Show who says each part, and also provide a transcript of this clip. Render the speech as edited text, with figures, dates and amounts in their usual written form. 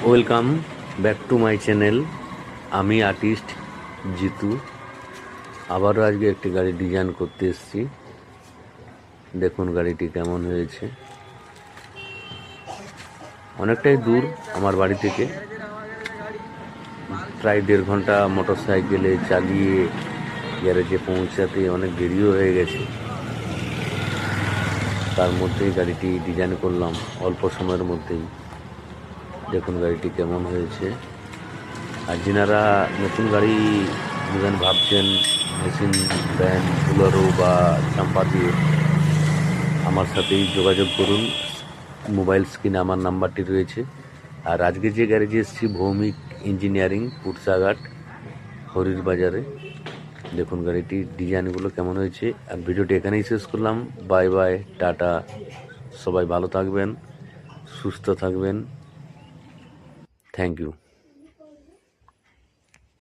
Speaker 1: Welcome back to my channel. আমি artist Jitu. আবারও আজকে একটি গাড়ি ডিজাইন করতে এসেছি। দেখুন গাড়িটি কেমন হয়েছে। অনেকটাই দূর আমার বাড়ি থেকে, প্রায় 1.5 ঘন্টা মোটর সাইকেলে চালিয়ে গ্যারেজে পৌঁছাতে অনেক দেরিও হয়ে গেছে। তার মধ্যেই গাড়িটি ডিজাইন করলাম অল্প সময়ের মধ্যেই। দেখুন গাড়িটি কেমন হয়েছে। আর যিনারা নতুন গাড়ি নেবেন ভাবছেন, মেশিন ভ্যান, বোলেরো বা চাম্পা দিয়ে, আমার সাথেই যোগাযোগ করুন। মোবাইল স্ক্রিনে আমার নাম্বারটি রয়েছে। আর আজকে যে গ্যারেজে এসেছি, ভৌমিক ইঞ্জিনিয়ারিং, পুরসাঘাট, হরির বাজারে। দেখুন গাড়িটির ডিজাইনগুলো কেমন হয়েছে। আর ভিডিওটি এখানেই শেষ করলাম। Bye bye, tata. সবাই ভালো থাকবেন, সুস্থ থাকবেন। Thank you.